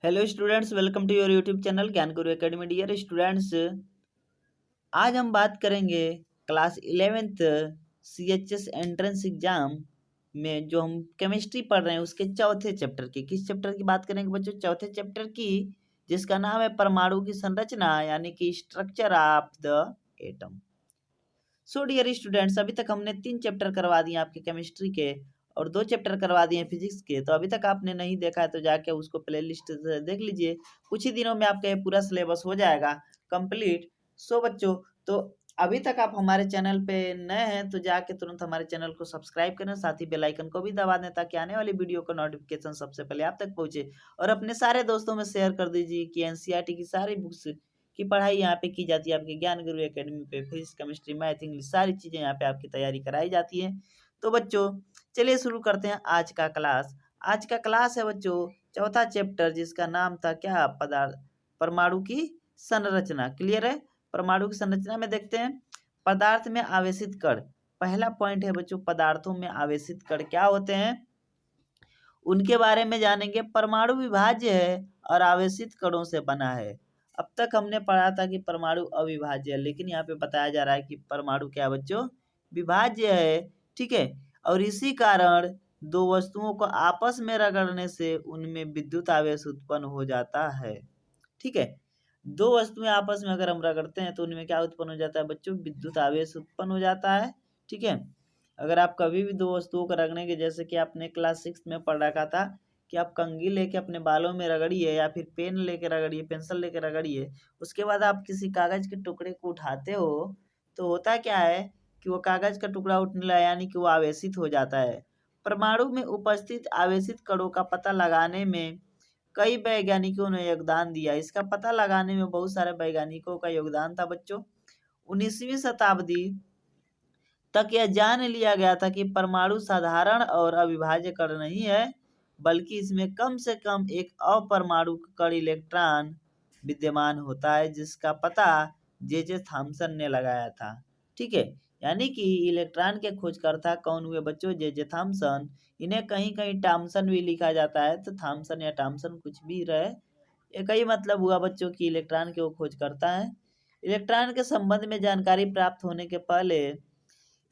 Hello students, welcome to your YouTube channel Gyan Guru academy. Dear students, आज हम बात करेंगे class 11th CHS entrance exam में जो हम केमिस्ट्री पढ़ रहे हैं उसके चौथे चैप्टर की। किस चैप्टर की बात करेंगे बच्चों? चौथे चैप्टर की, जिसका नाम है परमाणु की संरचना यानी कि structure of the atom. So dear students, अभी तक हमने 3 चैप्टर करवा दिए आपके केमिस्ट्री के और 2 चैप्टर करवा दिए फिजिक्स के। तो अभी तक आपने नहीं देखा है तो जाके उसको प्ले लिस्ट से देख लीजिए। कुछ ही दिनों में आपका ये पूरा सिलेबस हो जाएगा कंप्लीट। सो बच्चों, तो अभी तक आप हमारे चैनल पे नए हैं तो जाके तुरंत हमारे चैनल को सब्सक्राइब करें, साथ ही बेल आइकन को भी दबा दें ताकि आने वाली वीडियो का नोटिफिकेशन सबसे पहले आप तक पहुंचे। और अपने सारे दोस्तों में शेयर कर दीजिए कि एनसीईआरटी की सारी बुक्स की पढ़ाई यहाँ पे की जाती है आपके ज्ञान गुरु एकेडमी पे। फिजिक्स, केमिस्ट्री, मैथ, इंग्लिश सारी चीज़ें यहाँ पे आपकी तैयारी कराई जाती है। तो बच्चों चलिए शुरू करते हैं आज का क्लास। आज का क्लास है बच्चों चौथा चैप्टर, जिसका नाम था क्या? परमाणु की संरचना। क्लियर है? परमाणु की संरचना में देखते हैं पदार्थ में आवेशित कण। पहला पॉइंट है बच्चों, पदार्थों में आवेशित कण क्या होते हैं उनके बारे में जानेंगे। परमाणु विभाज्य है और आवेशित कणों से बना है। अब तक हमने पढ़ा था कि परमाणु अविभाज्य है, लेकिन यहाँ पे बताया जा रहा है कि परमाणु क्या बच्चों? विभाज्य है। ठीक है, और इसी कारण दो वस्तुओं को आपस में रगड़ने से उनमें विद्युत आवेश उत्पन्न हो जाता है। ठीक है, दो वस्तुएं आपस में अगर हम रगड़ते हैं तो उनमें क्या उत्पन्न हो जाता है बच्चों? विद्युत आवेश उत्पन्न हो जाता है। ठीक है, अगर आप कभी भी दो वस्तुओं को रगड़ेंगे, जैसे कि आपने क्लास 6 में पढ़ रखा था कि आप कंघी लेके अपने बालों में रगड़िए या फिर पेन लेके रगड़िए, पेंसिल लेके रगड़िए, उसके बाद आप किसी कागज के टुकड़े को उठाते हो तो होता क्या है कि वो कागज का टुकड़ा उठने लगा, यानी कि वो आवेशित हो जाता है। परमाणु में उपस्थित आवेशित कणों का पता लगाने में कई वैज्ञानिकों ने योगदान दिया। इसका पता लगाने में बहुत सारे वैज्ञानिकों का योगदान था बच्चों। 19वीं शताब्दी तक यह जान लिया गया था कि परमाणु साधारण और अविभाज्य कण नहीं है, बल्कि इसमें कम से कम एक अपरमाणु कण इलेक्ट्रॉन विद्यमान होता है, जिसका पता जे थॉमसन ने लगाया था। ठीक है, यानी कि इलेक्ट्रॉन के खोजकर्ता कौन हुए बच्चों? J Thomson. इन्हें कहीं कहीं टॉमसन भी लिखा जाता है, तो थॉमसन या टॉमसन कुछ भी रहे, एक ही मतलब हुआ बच्चों की इलेक्ट्रॉन के वो खोज करता है। इलेक्ट्रॉन के संबंध में जानकारी प्राप्त होने के पहले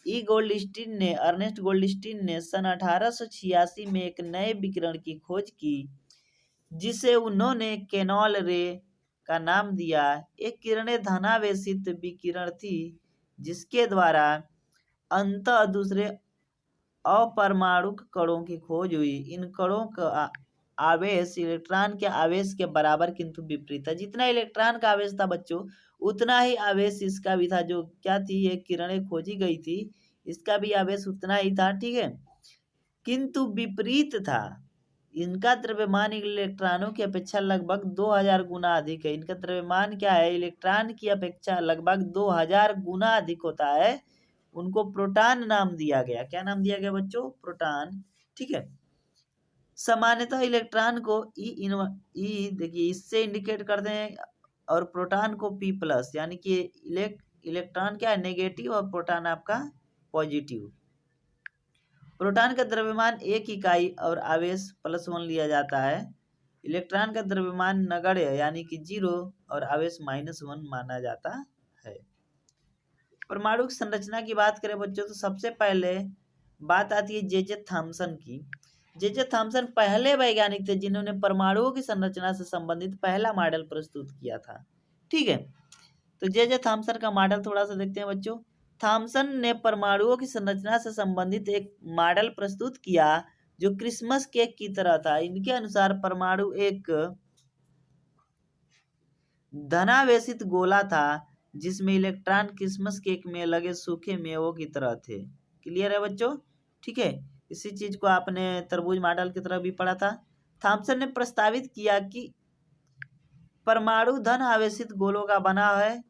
अर्नेस्ट गोल्डस्टीन ने सन 1886 में एक नए विकिरण की खोज की, जिसे उन्होंने केनॉल रे का नाम दिया। एक किरणें धनावेशित विकिरण थी, जिसके द्वारा अंततः दूसरे अपरमाणुक कणों की खोज हुई। इन कणों का आवेश इलेक्ट्रॉन के आवेश के बराबर किंतु विपरीत है। जितना इलेक्ट्रॉन का आवेश था बच्चों, उतना ही आवेश इसका भी था। जो क्या थी, ये किरणें खोजी गई थी, इसका भी आवेश उतना ही था। ठीक है, किंतु विपरीत था। इनका द्रव्यमान इलेक्ट्रॉनों की अपेक्षा लगभग 2000 गुना अधिक है। इनका द्रव्यमान क्या है? इलेक्ट्रॉन की अपेक्षा लगभग 2000 गुना अधिक होता है। उनको प्रोटॉन नाम दिया गया। क्या नाम दिया गया बच्चों? प्रोटॉन। ठीक है, सामान्यतः इलेक्ट्रॉन को ई देखिए इससे इंडिकेट करते हैं, और प्रोटॉन को पी प्लस, यानी कि इलेक्ट्रॉन क्या है? नेगेटिव, और प्रोटॉन आपका पॉजिटिव। प्रोटॉन का द्रव्यमान 1 इकाई और आवेश +1 लिया जाता है। इलेक्ट्रॉन का द्रव्यमान नगण्य यानी कि 0 और आवेश -1 माना जाता है। परमाणु की संरचना की बात करें बच्चों तो सबसे पहले बात आती है जे थॉमसन की। जे थॉमसन पहले वैज्ञानिक थे जिन्होंने परमाणुओं की संरचना से संबंधित पहला मॉडल प्रस्तुत किया था। ठीक है, तो जे थॉमसन का मॉडल थोड़ा सा देखते हैं बच्चों। थॉमसन ने परमाणुओं की संरचना से संबंधित एक मॉडल प्रस्तुत किया जो क्रिसमस केक की तरह था। इनके अनुसार परमाणु एक धनावेशित गोला था, जिसमें इलेक्ट्रॉन क्रिसमस केक में लगे सूखे मेवों की तरह थे। क्लियर है बच्चों? ठीक है, इसी चीज को आपने तरबूज मॉडल की तरह भी पढ़ा था। थॉमसन ने प्रस्तावित किया कि परमाणु धन आवेशित गोलों का बना है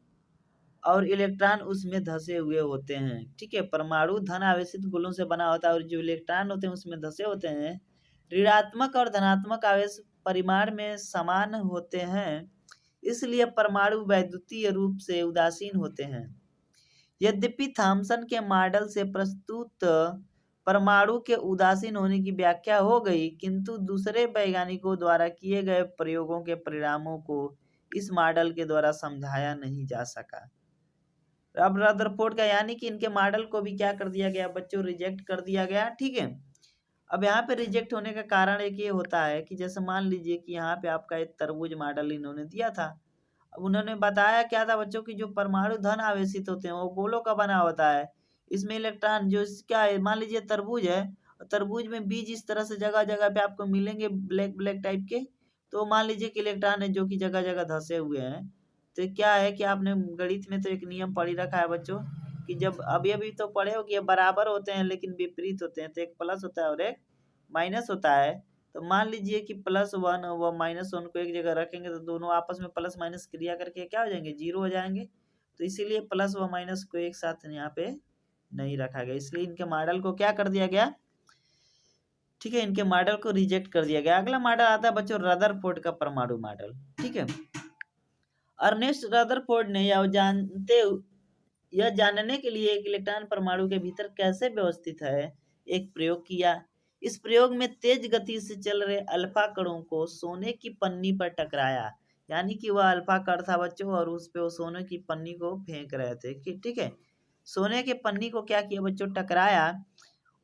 और इलेक्ट्रॉन उसमें धसे हुए होते हैं। ठीक है, परमाणु धन आवेशित गोलों से बना होता है और जो इलेक्ट्रॉन होते हैं उसमें धसे होते हैं। ऋणात्मक और धनात्मक आवेश परिमाण में समान होते हैं, इसलिए परमाणु वैद्युतीय रूप से उदासीन होते हैं। यद्यपि थॉमसन के मॉडल से प्रस्तुत परमाणु के उदासीन होने की व्याख्या हो गई, किंतु दूसरे वैज्ञानिकों द्वारा किए गए प्रयोगों के परिणामों को इस मॉडल के द्वारा समझाया नहीं जा सका। अब रदरफोर्ड का यानी कि इनके मॉडल को भी क्या कर दिया गया बच्चों, रिजेक्ट कर दिया गया। ठीक है, अब यहाँ पे रिजेक्ट होने का कारण एक ये होता है कि जैसे मान लीजिए कि यहाँ पे आपका एक तरबूज मॉडल इन्होंने दिया था। अब उन्होंने बताया क्या था बच्चों की जो परमाणु धन आवेशित होते हैं वो गोलों का बना होता है। इसमें इलेक्ट्रॉन जो क्या है, मान लीजिए तरबूज है, तरबूज में बीज इस तरह से जगह जगह पे आपको मिलेंगे ब्लैक ब्लैक टाइप के। तो मान लीजिए कि इलेक्ट्रॉन है जो कि जगह जगह धंसे हुए हैं। तो क्या है कि आपने गणित में तो एक नियम पढ़ ही रखा है बच्चों कि जब अभी अभी तो पढ़े हो कि ये बराबर होते हैं लेकिन विपरीत होते हैं, तो एक प्लस होता है और एक माइनस होता है। तो मान लीजिए कि +1 व -1 को एक जगह रखेंगे तो दोनों आपस में प्लस माइनस क्रिया करके क्या हो जाएंगे, 0 हो जाएंगे। तो इसीलिए प्लस व माइनस को एक साथ यहाँ पे नहीं रखा गया, इसलिए इनके मॉडल को क्या कर दिया गया, ठीक है, इनके मॉडल को रिजेक्ट कर दिया गया। अगला मॉडल आता है बच्चों रदरफोर्ड का परमाणु मॉडल। ठीक है, अर्नेस्ट रदरफोर्ड ने यह जानने के लिए एक इलेक्ट्रॉन परमाणु के भीतर कैसे व्यवस्थित है एक प्रयोग किया। इस प्रयोग में तेज गति से चल रहे अल्फा कणों को सोने की पन्नी पर टकराया, यानी कि वह अल्फा कण था बच्चों और उस पे वो सोने की पन्नी को फेंक रहे थे। ठीक है, सोने के पन्नी को क्या किया बच्चों, टकराया।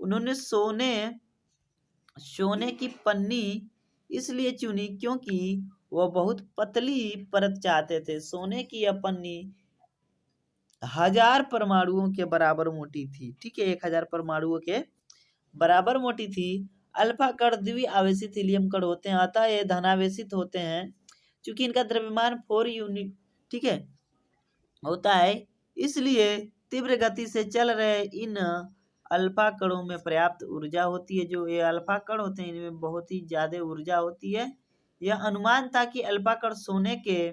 उन्होंने सोने की पन्नी इसलिए चुनी क्योंकि वह बहुत पतली परत चाहते थे। सोने की यह पन्नी 1000 परमाणुओं के बराबर मोटी थी। ठीक है, 1000 परमाणुओं के बराबर मोटी थी। अल्फा कण द्विआवेशित हीलियम कण होते हैं, अतः ये धनावेशित होते हैं। चूंकि इनका द्रव्यमान 4 यूनिट ठीक है होता है, इसलिए तीव्र गति से चल रहे इन अल्फा कणों में पर्याप्त ऊर्जा होती है। जो ये अल्फा कण होते हैं इनमें बहुत ही ज्यादा ऊर्जा होती है। यह अनुमान था कि अल्फा कण सोने के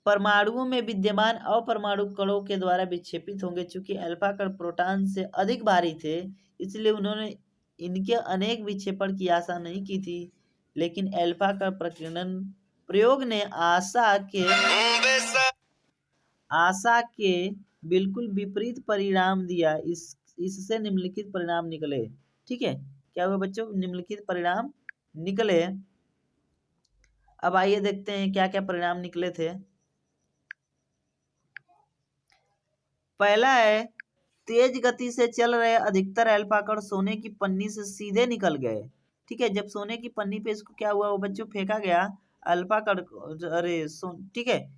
परमाणुओं में विद्यमान अपरमाणु कणों के द्वारा विक्षेपित होंगे। चूंकि अल्फा कण प्रोटॉन से अधिक भारी थे, इसलिए उन्होंने इनके अनेक विक्षेपण की आशा नहीं की थी। लेकिन अल्फा कण प्रकीर्णन प्रयोग ने आशा के बिल्कुल विपरीत परिणाम दिया। इससे निम्नलिखित परिणाम निकले। ठीक है, क्या हुआ बच्चों, निम्नलिखित परिणाम निकले। अब आइए देखते हैं क्या क्या परिणाम निकले थे। पहला है, तेज गति से चल रहे अधिकतर अल्फा कण सोने की पन्नी से सीधे निकल गए। ठीक है, जब सोने की पन्नी पे इसको क्या हुआ वो बच्चों फेंका गया अल्फा कण, अरे ठीक है,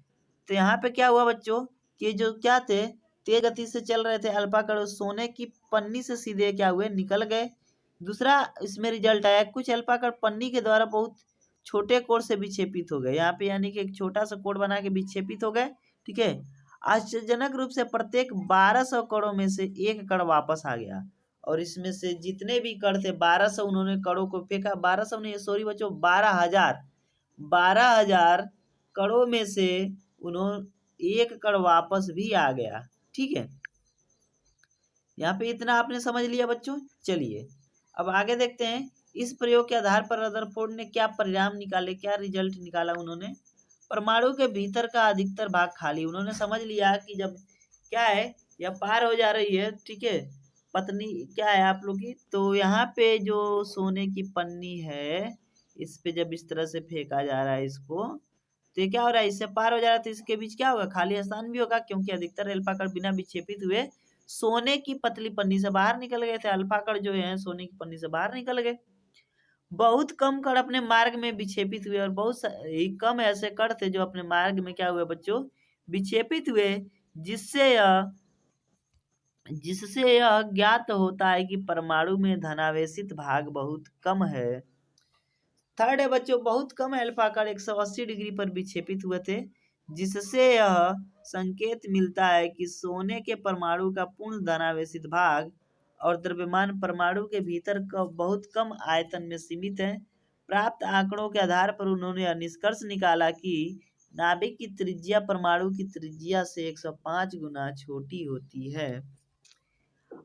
तो यहाँ पे क्या हुआ बच्चों कि जो क्या थे, तेज गति से चल रहे थे अल्फा कण सोने की पन्नी से सीधे क्या हुए, निकल गए। दूसरा इसमें रिजल्ट आया, कुछ अल्फा कण पन्नी के द्वारा बहुत छोटे कोण से विक्षेपित हो गए। यहाँ पे यानी कि एक छोटा सा कोण बना के विक्षेपित हो गए। ठीक है, आश्चर्यजनक रूप से प्रत्येक 1200 कणों में से एक कण वापस आ गया, और इसमें से जितने भी कण थे 1200 उन्होंने कणों को फेंका। 1200 नहीं, सॉरी बच्चों, 12,000 कणों में से उन्होंने एक कण वापस भी आ गया। ठीक है, यहाँ पे इतना आपने समझ लिया बच्चों। चलिए अब आगे देखते हैं, इस प्रयोग के आधार पर रदरफोर्ड ने क्या परिणाम निकाले, क्या रिजल्ट निकाला उन्होंने। परमाणु के भीतर का अधिकतर भाग खाली। उन्होंने समझ लिया कि जब क्या है, यह पार हो जा रही है, ठीक है, पत्नी क्या है आप लोग की, तो यहाँ पे जो सोने की पन्नी है इस पे जब इस तरह से फेंका जा रहा है इसको, तो ये क्या हो रहा है, इससे पार हो जा रहा है, तो इसके बीच क्या होगा, खाली स्थान भी होगा, क्योंकि अधिकतर अल्फा कण बिना विक्षेपित हुए सोने की पतली पन्नी से बाहर निकल गए थे। अल्फा कण जो है सोने की पन्नी से बाहर निकल गए। बहुत कम कण अपने मार्ग में विक्षेपित हुए, और बहुत ही कम ऐसे कण थे जो अपने मार्ग में क्या हुए बच्चों, विक्षेपित हुए, जिससे यह ज्ञात होता है कि परमाणु में धनावेशित भाग बहुत कम है। थर्ड है बच्चों, बहुत कम अल्फा कण 180 डिग्री पर विक्षेपित हुए थे, जिससे यह संकेत मिलता है कि सोने के परमाणु का पूर्ण धनावेशित भाग और द्रव्यमान परमाणु के भीतर का बहुत कम आयतन में सीमित है। प्राप्त आंकड़ों के आधार पर उन्होंने यह निष्कर्ष निकाला कि नाभिक की त्रिज्या परमाणु की त्रिज्या से 105 गुना छोटी होती है।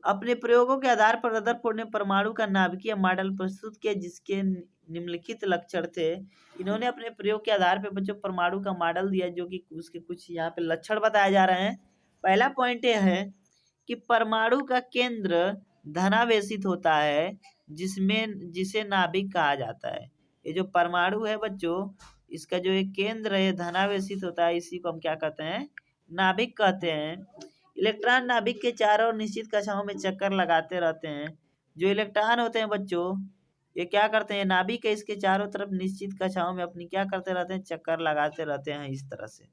अपने प्रयोगों के आधार पर रदरफोर्ड ने परमाणु का नाभिकीय मॉडल प्रस्तुत किया, जिसके निम्नलिखित लक्षण थे। इन्होंने अपने प्रयोग के आधार पर बच्चों परमाणु का मॉडल दिया, जो कि उसके कुछ यहाँ पे लक्षण बताए जा रहे हैं। पहला पॉइंट यह है कि परमाणु का केंद्र धनावेशित होता है जिसे नाभिक कहा जाता है। ये जो परमाणु है बच्चों, इसका जो एक केंद्र है धनावेशित होता है, इसी को हम क्या कहते हैं, नाभिक कहते हैं। इलेक्ट्रॉन नाभिक के चारों ओर निश्चित कक्षाओं में चक्कर लगाते रहते हैं। जो इलेक्ट्रॉन होते हैं बच्चों, ये क्या करते हैं, नाभिक है इसके चारों तरफ निश्चित कक्षाओं में अपनी क्या करते रहते हैं, चक्कर लगाते रहते हैं इस तरह से।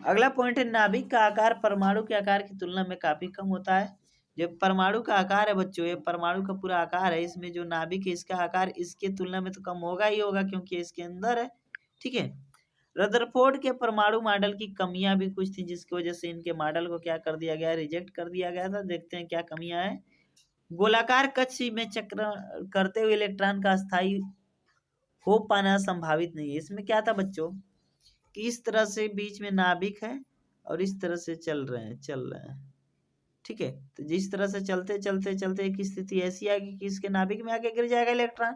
अगला पॉइंट है नाभिक का आकार परमाणु के आकार की तुलना में काफी कम होता है। जो परमाणु का आकार है बच्चों, ये परमाणु का पूरा आकार है, इसमें जो नाभिक है इसका आकार इसके तुलना में तो कम होगा ही होगा क्योंकि इसके अंदर है। ठीक है। रदरफोर्ड के परमाणु मॉडल की कमियां भी कुछ थी जिसकी वजह से इनके मॉडल को क्या कर दिया गया, रिजेक्ट कर दिया गया था। देखते हैं क्या कमियां है। गोलाकार कक्ष में चक्र करते हुए इलेक्ट्रॉन का स्थायी हो पाना संभावित नहीं है। इसमें क्या था बच्चों कि इस तरह से बीच में नाभिक है और इस तरह से चल रहे हैं। ठीक है। तो जिस तरह से चलते चलते चलते एक स्थिति ऐसी आएगी कि इसके नाभिक में आके गिर जाएगा इलेक्ट्रॉन।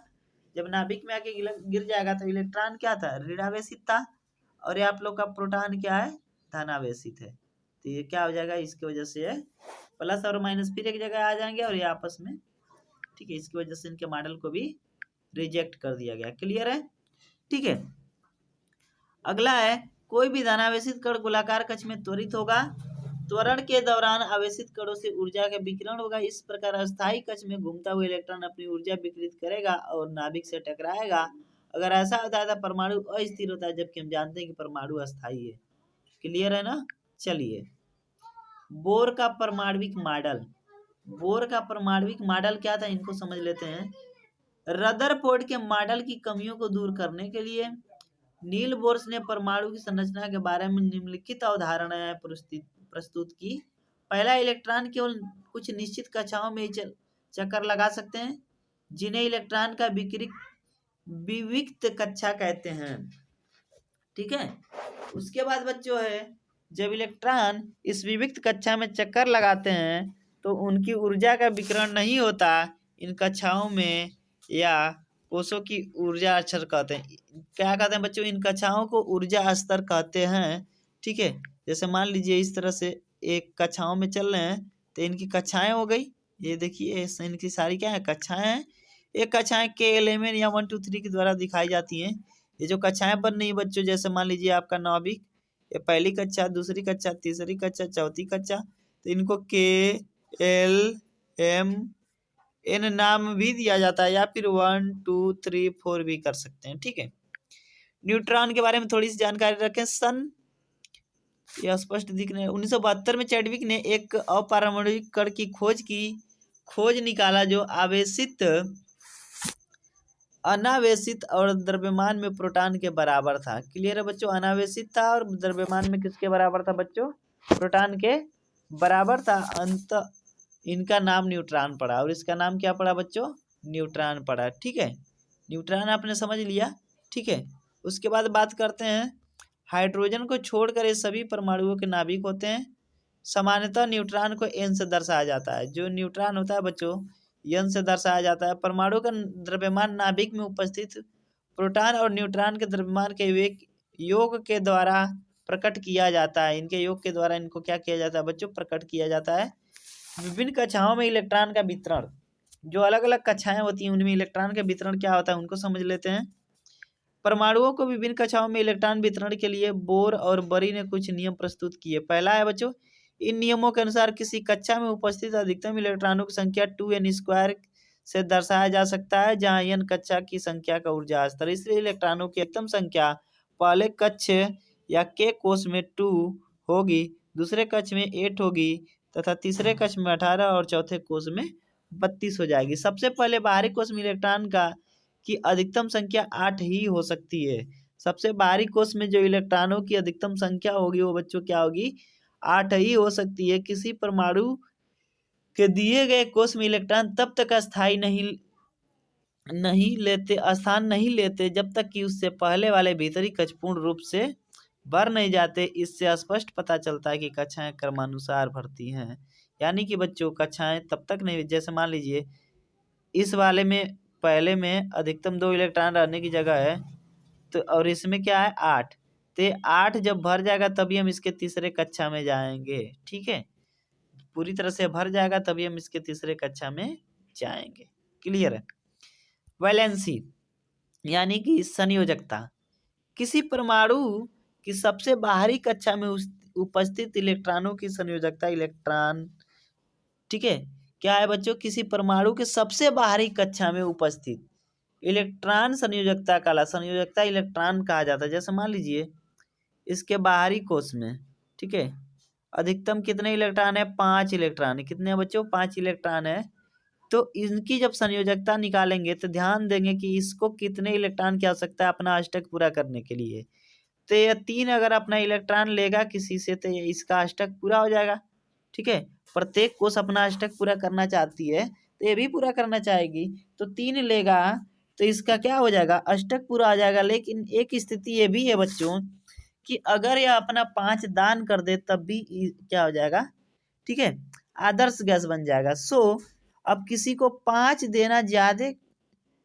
जब नाभिक में आके गिर जाएगा तो इलेक्ट्रॉन क्या था, ऋणावेशित था, और ये आप लोग का प्रोटॉन क्या है, धनावेशित है। तो ये क्या हो जाएगा, इसकी वजह से प्लस और माइनस फिर एक जगह आ जाएंगे और ये आपस में, ठीक है, इसकी वजह से इनके मॉडल को भी रिजेक्ट कर दिया गया। क्लियर है। ठीक है। अगला है, कोई भी धनावेशित कण गोलाकार कक्ष में त्वरित होगा। त्वरण के दौरान आवेशित कणों से ऊर्जा का विकिरण होगा। इस प्रकार अस्थायी कक्ष में घूमता हुआ इलेक्ट्रॉन अपनी ऊर्जा विकृत करेगा और नाभिक से टकराएगा। अगर ऐसा होता है तो परमाणु अस्थिर होता है, जबकि हम जानते हैं कि परमाणु अस्थायी है। क्लियर है ना। चलिए, बोर का परमाणविक मॉडल। बोर का परमाणविक मॉडल क्या था, इनको समझ लेते हैं। रदरफोर्ड के मॉडल की कमियों को दूर करने के लिए नील बोर्स ने परमाणु की संरचना के बारे में निम्नलिखित अवधारणाएं प्रस्तुत की। पहला, इलेक्ट्रॉन केवल कुछ निश्चित कक्षाओं में ही चक्कर लगा सकते हैं, जिन्हें इलेक्ट्रॉन का विविक्त कक्षा कहते हैं। ठीक है। उसके बाद बच्चों है, जब इलेक्ट्रॉन इस विविक्त कक्षा में चक्कर लगाते हैं तो उनकी ऊर्जा का विकिरण नहीं होता इन कक्षाओं में, या कोषों की ऊर्जा स्तर कहते हैं। क्या कहते हैं बच्चों, इन कक्षाओं को ऊर्जा स्तर कहते हैं। ठीक है। जैसे मान लीजिए इस तरह से एक कक्षाओं में चल रहे हैं तो इनकी कक्षाएं हो गई, ये देखिए इनकी सारी क्या है, कक्षाएं हैं। एक कक्षाएं K11 या 1 2 3 के द्वारा दिखाई जाती हैं। ये जो कक्षाएं बन रही बच्चों, जैसे मान लीजिए आपका नाभिक, ये पहली कक्षा, दूसरी कक्षा, तीसरी कक्षा, चौथी कक्षा, तो इनको KLMN नाम भी दिया जाता है, या फिर 1 2 3 4 भी कर सकते हैं। ठीक है। न्यूट्रॉन के बारे में थोड़ी सी जानकारी रखें। सन यह स्पष्ट दिखने 1972 में चैडविक ने एक अपारमाणविक कण की खोज निकाला जो आवेशित, अनावेशित और द्रव्यमान में प्रोटॉन के बराबर था। क्लियर है बच्चों। अनावेशित था और द्रव्यमान में किसके बराबर था बच्चों, प्रोटॉन के बराबर था। अंत इनका नाम न्यूट्रॉन पड़ा, और इसका नाम क्या पड़ा बच्चों, न्यूट्रॉन पड़ा। ठीक है। न्यूट्रॉन आपने समझ लिया। ठीक है। उसके बाद बात करते हैं, हाइड्रोजन को छोड़कर ये सभी परमाणुओं के नाभिक होते हैं। सामान्यतः न्यूट्रॉन को N से दर्शाया जाता है। जो न्यूट्रॉन होता है बच्चों, N से दर्शाया जाता है। परमाणु का द्रव्यमान नाभिक में उपस्थित प्रोटॉन और न्यूट्रॉन के द्रव्यमान के योग के द्वारा प्रकट किया जाता है। इनके योग के द्वारा इनको क्या किया जाता है बच्चों, प्रकट किया जाता है। विभिन्न कक्षाओं में इलेक्ट्रॉन का वितरण, जो अलग अलग कक्षाएं होती हैं उनमें इलेक्ट्रॉन का वितरण क्या होता है, उनको समझ लेते हैं। परमाणुओं को विभिन्न कक्षाओं में इलेक्ट्रॉन वितरण के लिए बोर और बरी ने कुछ नियम प्रस्तुत किए। पहला है बच्चों, इन नियमों के अनुसार किसी कक्षा में उपस्थित अधिकतम इलेक्ट्रॉनों की संख्या 2n² से दर्शाया जा सकता है, जहां n कक्षा की संख्या का ऊर्जा स्तर। इसलिए इलेक्ट्रॉनों की अधिकतम संख्या पहले कक्ष या K कोष में 2 होगी, दूसरे कक्ष में 8 होगी, तथा तीसरे कक्ष में 18 और चौथे कोष में 32 हो जाएगी। सबसे पहले बाहरी कोष में इलेक्ट्रॉन की अधिकतम संख्या 8 ही हो सकती है। सबसे बाहरी कोष में जो इलेक्ट्रॉनों की अधिकतम संख्या होगी वो बच्चों क्या होगी, 8 ही हो सकती है। किसी परमाणु के दिए गए कोष में इलेक्ट्रॉन तब तक स्थान नहीं लेते जब तक कि उससे पहले वाले भीतरी कक्ष पूर्ण रूप से भर नहीं जाते। इससे स्पष्ट पता चलता है कि कक्षाएं क्रमानुसार भरती हैं। यानी कि बच्चों कक्षाएं तब तक नहीं, जैसे मान लीजिए इस वाले में पहले में अधिकतम 2 इलेक्ट्रॉन रहने की जगह है, तो और इसमें क्या है 8, तो 8 जब भर जाएगा तभी हम इसके तीसरे कक्षा में जाएंगे। ठीक है। पूरी तरह से भर जाएगा तभी हम इसके तीसरे कक्षा में जाएंगे। क्लियर है। वैलेंसी यानी कि संयोजकता, किसी परमाणु की सबसे बाहरी कक्षा में उपस्थित इलेक्ट्रॉनों की संयोजकता इलेक्ट्रॉन, ठीक है। क्या है बच्चों, किसी परमाणु के सबसे बाहरी कक्षा में उपस्थित इलेक्ट्रॉन संयोजकता संयोजकता इलेक्ट्रॉन कहा जाता है। जैसे मान लीजिए इसके बाहरी कोश में, ठीक है, अधिकतम कितने इलेक्ट्रॉन है, 5 इलेक्ट्रॉन है। कितने हैं बच्चों, 5 इलेक्ट्रॉन है। तो इनकी जब संयोजकता निकालेंगे तो ध्यान देंगे कि इसको कितने इलेक्ट्रॉन की आवश्यकता है अपना अष्टक पूरा करने के लिए। तो ये 3 अगर अपना इलेक्ट्रॉन लेगा किसी से तो इसका अष्टक पूरा हो जाएगा, ठीक है। प्रत्येक कोष अपना अष्टक पूरा करना चाहती है तो ये भी पूरा करना चाहेगी, तो 3 लेगा तो इसका क्या हो जाएगा, अष्टक पूरा हो जाएगा। लेकिन एक स्थिति ये भी है बच्चों कि अगर यह अपना 5 दान कर दे तब भी क्या हो जाएगा, ठीक है, आदर्श गैस बन जाएगा। अब किसी को 5 देना ज्यादा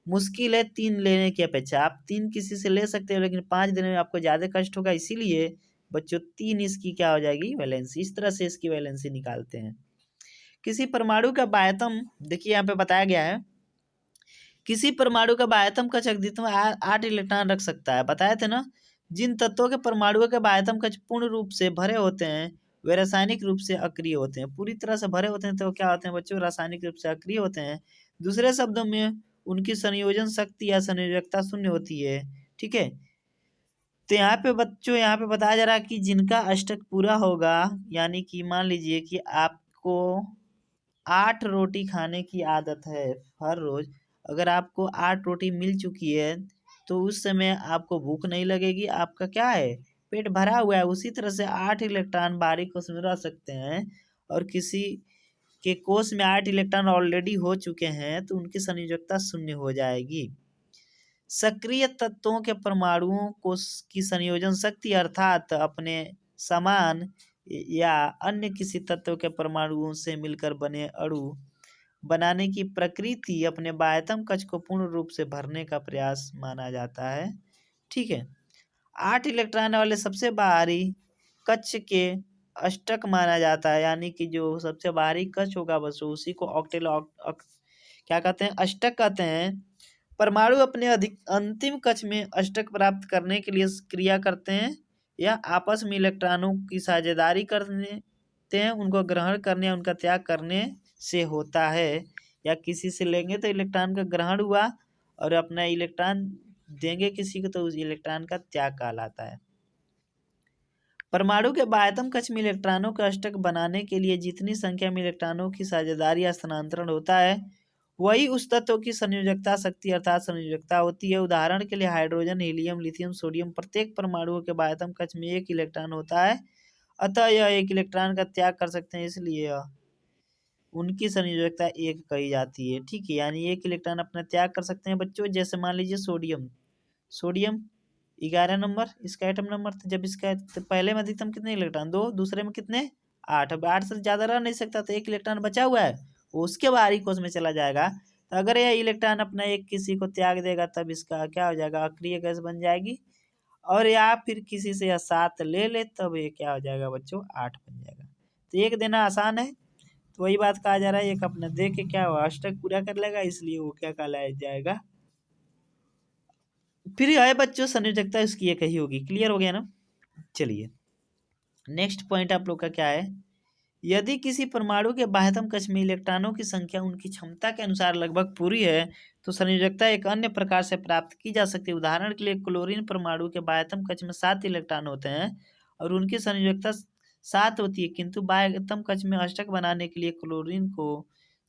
मुश्किल है 3 लेने की अपेक्षा। आप 3 किसी से ले सकते हो लेकिन 5 देने में आपको ज्यादा कष्ट होगा, इसीलिए बच्चों 3 इसकी क्या हो जाएगी, वैलेंसी। इस तरह से इसकी वैलेंसी निकालते हैं। किसी परमाणु का बायतम, देखिए यहाँ पे बताया गया है, किसी परमाणु का बायतम कक्ष अधिकतम 8 इलेक्ट्रॉन रख सकता है। बताए थे ना, जिन तत्वों के परमाणुओं के बायतम कक्ष पूर्ण रूप से भरे होते हैं वे रासायनिक रूप से अक्रिय होते हैं। पूरी तरह से भरे होते हैं तो क्या होते हैं बच्चों, रासायनिक रूप से अक्रिय होते हैं। दूसरे शब्दों में उनकी संयोजन शक्ति या संयोजकता शून्य होती है, ठीक है। तो यहाँ पे बच्चों, यहाँ पे बताया जा रहा है कि जिनका अष्टक पूरा होगा, यानी कि मान लीजिए कि आपको 8 रोटी खाने की आदत है हर रोज। अगर आपको 8 रोटी मिल चुकी है तो उस समय आपको भूख नहीं लगेगी, आपका क्या है, पेट भरा हुआ है। उसी तरह से 8 इलेक्ट्रॉन बाहरी कोश में रह सकते हैं और किसी के कोश में 8 इलेक्ट्रॉन ऑलरेडी हो चुके हैं तो उनकी संयोजकता शून्य हो जाएगी। सक्रिय तत्वों के परमाणुओं को की संयोजन शक्ति अर्थात अपने समान या अन्य किसी तत्व के परमाणुओं से मिलकर बने अणु बनाने की प्रकृति अपने बायतम कक्ष को पूर्ण रूप से भरने का प्रयास माना जाता है, ठीक है। 8 इलेक्ट्रॉन वाले सबसे बाहरी कक्ष के अष्टक माना जाता है, यानी कि जो सबसे बाहरी कक्ष होगा बस उसी को क्या कहते हैं, अष्टक कहते हैं। परमाणु अपने अंतिम कक्ष में अष्टक प्राप्त करने के लिए क्रिया करते हैं या आपस में इलेक्ट्रॉनों की साझेदारी करते हैं। उनको ग्रहण करने या उनका त्याग करने से होता है। या किसी से लेंगे तो इलेक्ट्रॉन का ग्रहण हुआ और अपना इलेक्ट्रॉन देंगे किसी को तो उस इलेक्ट्रॉन का त्याग कहलाता है। परमाणु के बायतम कक्ष में इलेक्ट्रॉनों का अष्टक बनाने के लिए जितनी संख्या में इलेक्ट्रॉनों की साझेदारी या स्थानांतरण होता है वही उस तत्व की संयोजकता शक्ति अर्थात संयोजकता होती है। उदाहरण के लिए हाइड्रोजन, हीलियम, लिथियम, सोडियम प्रत्येक परमाणुओं के बायतम कक्ष में 1 इलेक्ट्रॉन होता है, अतः यह 1 इलेक्ट्रॉन का त्याग कर सकते हैं, इसलिए उनकी संयोजकता 1 कही जाती है, ठीक है। यानी 1 इलेक्ट्रॉन अपना त्याग कर सकते हैं बच्चों। जैसे मान लीजिए सोडियम 11 नंबर इसका एटम नंबर, तो जब इसका तो पहले में अधिकतम कितने इलेक्ट्रॉन, 2, दूसरे में कितने 8। अब 8 से ज़्यादा रह नहीं सकता तो 1 इलेक्ट्रॉन बचा हुआ है वो उसके बाहरी कोश में चला जाएगा। तो अगर यह इलेक्ट्रॉन अपना एक किसी को त्याग देगा तब इसका क्या हो जाएगा, अक्रिय गैस बन जाएगी। और या फिर किसी से यह 7 ले ले तब ये क्या हो जाएगा बच्चों, 8 बन जाएगा। तो 1 देना आसान है, तो वही बात कहा जा रहा है, एक अपना दे के क्या हुआ, अष्टक पूरा कर लेगा, इसलिए वो क्या कहलाया जाएगा। फिर है बच्चों संयोजकता उसकी एक ही होगी। क्लियर हो गया ना। चलिए नेक्स्ट पॉइंट आप लोग का क्या है, यदि किसी परमाणु के बाह्यतम कक्ष में इलेक्ट्रॉनों की संख्या उनकी क्षमता के अनुसार लगभग पूरी है तो संयोजकता एक अन्य प्रकार से प्राप्त की जा सकती है। उदाहरण के लिए क्लोरीन परमाणु के बाह्यतम कक्ष में 7 इलेक्ट्रॉन होते हैं और उनकी संयोजकता 7 होती है, किंतु बाह्यतम कक्ष में अष्टक बनाने के लिए क्लोरीन को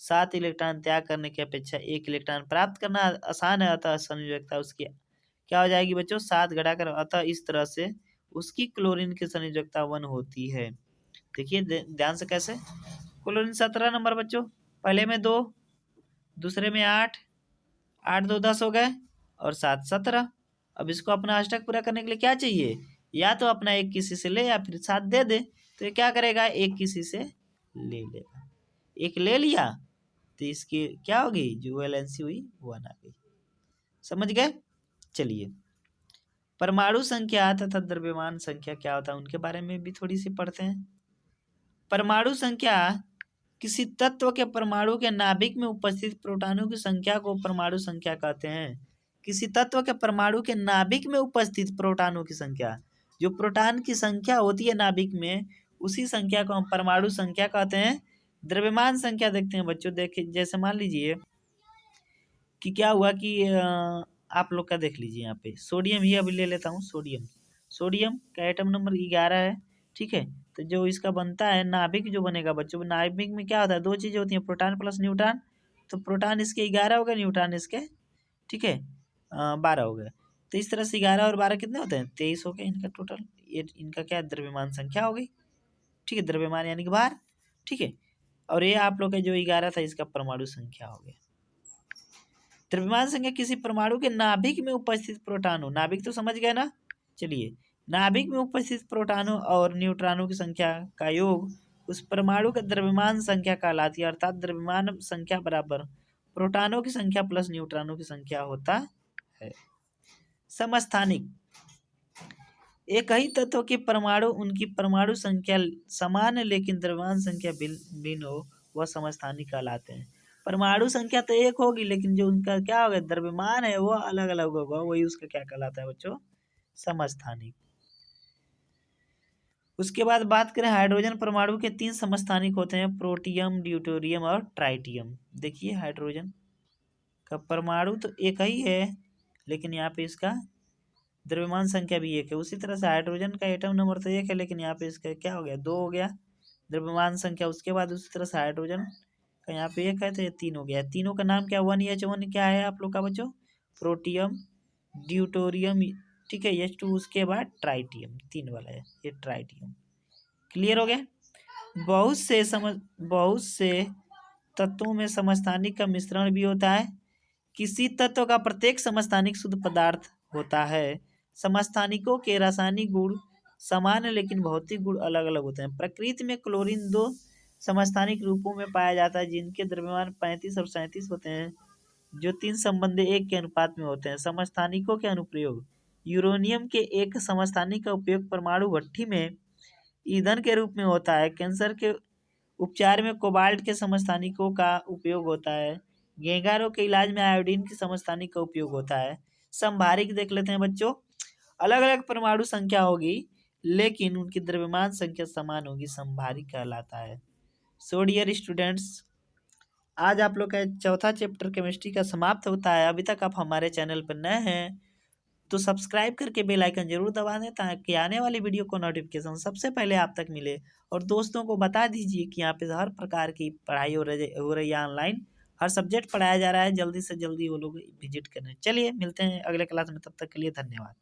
7 इलेक्ट्रॉन त्याग करने की अपेक्षा 1 इलेक्ट्रॉन प्राप्त करना आसान है, अतः संयोजकता उसकी क्या हो जाएगी बच्चों, 7 घटाकर, अतः इस तरह से उसकी क्लोरीन की संयोजकता 1 होती है। देखिए ध्यान से कैसे, क्लोरीन 17 नंबर बच्चों, पहले में 2, दूसरे में 8, 8 2 10 हो गए और 7 17। अब इसको अपना अष्टक पूरा करने के लिए क्या चाहिए, या तो अपना एक किसी से ले या फिर 7 दे दे। तो ये क्या करेगा, एक किसी से ले लेगा, एक ले लिया तो इसकी क्या होगी, जो वैलेंसी हुई 1 आ गई। समझ गए। चलिए परमाणु संख्या तथा द्रव्यमान संख्या क्या होता है उनके बारे में भी थोड़ी सी पढ़ते हैं। परमाणु संख्या किसी तत्व के परमाणु के नाभिक में उपस्थित प्रोटॉनों की संख्या को परमाणु संख्या कहते हैं। किसी तत्व के परमाणु के नाभिक में उपस्थित प्रोटॉनों की संख्या, जो प्रोटॉन की संख्या होती है नाभिक में, उसी संख्या को हम परमाणु संख्या कहते हैं। द्रव्यमान संख्या देखते हैं बच्चों। देखिए जैसे मान लीजिए कि क्या हुआ कि आप लोग का देख लीजिए यहाँ पे सोडियम ही अभी ले लेता हूँ। सोडियम का एटम नंबर 11 है, ठीक है। तो जो इसका बनता है नाभिक जो बनेगा बच्चों, नाभिक में क्या होता है, दो चीज़ें होती हैं, प्रोटॉन प्लस न्यूट्रॉन। तो प्रोटॉन इसके 11 हो गए, न्यूट्रॉन इसके, ठीक है, 12 हो गए। तो इस तरह से 11 और 12 कितने होते हैं, 23 हो गए इनका टोटल। ये इनका क्या द्रव्यमान संख्या हो गई, ठीक है, द्रव्यमान यानी कि भार, ठीक है। और ये आप लोग का जो 11 था इसका परमाणु संख्या हो गया। द्रव्यमान संख्या किसी परमाणु के नाभिक में उपस्थित प्रोटॉनों, नाभिक तो समझ गए ना, चलिए, नाभिक में उपस्थित प्रोटॉनों और न्यूट्रॉनों की संख्या का योग उस परमाणु का द्रव्यमान संख्या कहलाती है। अर्थात द्रव्यमान संख्या बराबर प्रोटॉनों की संख्या प्लस न्यूट्रॉनों की संख्या होता है। समस्थानिक, एक ही तत्व के परमाणु उनकी परमाणु संख्या समान है लेकिन द्रव्यमान संख्या भिन्न हो, वह समस्थानिक कहलाते हैं। परमाणु संख्या तो एक होगी लेकिन जो उनका क्या होगा द्रव्यमान है वो अलग अलग होगा, वही उसका क्या कहलाता है बच्चों, समस्थानिक। उसके बाद बात करें हाइड्रोजन परमाणु के 3 समस्थानिक होते हैं, प्रोटियम, ड्यूटेरियम और ट्राइटियम। देखिए हाइड्रोजन का परमाणु तो एक ही है लेकिन यहाँ पे इसका द्रव्यमान संख्या भी एक है। उसी तरह से हाइड्रोजन का एटम नंबर तो एक है लेकिन यहाँ पे इसका क्या हो गया, 2 हो गया द्रव्यमान संख्या। उसके बाद उसी तरह से हाइड्रोजन का यहाँ पे एक है तो ये 3 हो गया। तीनों का नाम क्या, 1H1 क्या है आप लोग का बच्चों, प्रोटियम, ड्यूटोरियम, ठीक है, H2, उसके बाद ट्राइटियम, 3 वाला है ये ट्राइटियम। क्लियर हो गया। बहुत से तत्वों में समस्थानिक का मिश्रण भी होता है। किसी तत्व का प्रत्येक समस्थानिक शुद्ध पदार्थ होता है। समस्थानिकों के रासायनिक गुण समान है लेकिन भौतिक गुण अलग अलग होते हैं। प्रकृति में क्लोरीन 2 समस्थानिक रूपों में पाया जाता है जिनके द्रव्यमान 35 और 37 होते हैं, जो 3 संबंधी 1 के अनुपात में होते हैं। समस्थानिकों के अनुप्रयोग, यूरेनियम के एक समस्थानिक का उपयोग परमाणु भट्ठी में ईंधन के रूप में होता है। कैंसर के उपचार में कोबाल्ट के समस्थानिकों का उपयोग होता है। घेंघा रोग के इलाज में आयोडीन की समस्थानिक का उपयोग होता है। संभारिक देख लेते हैं बच्चों, अलग अलग परमाणु संख्या होगी लेकिन उनकी द्रव्यमान संख्या समान होगी, संभारिक कहलाता है। सो डियर स्टूडेंट्स, आज आप लोग का चौथा चैप्टर केमिस्ट्री का समाप्त होता है। अभी तक आप हमारे चैनल पर नए हैं तो सब्सक्राइब करके बेल आइकन जरूर दबा दें ताकि आने वाली वीडियो को नोटिफिकेशन सबसे पहले आप तक मिले। और दोस्तों को बता दीजिए कि यहाँ पे हर प्रकार की पढ़ाई हो रही है ऑनलाइन, हर सब्जेक्ट पढ़ाया जा रहा है, जल्दी से जल्दी वो लोग विजिट करें। चलिए मिलते हैं अगले क्लास में, तब तक के लिए धन्यवाद।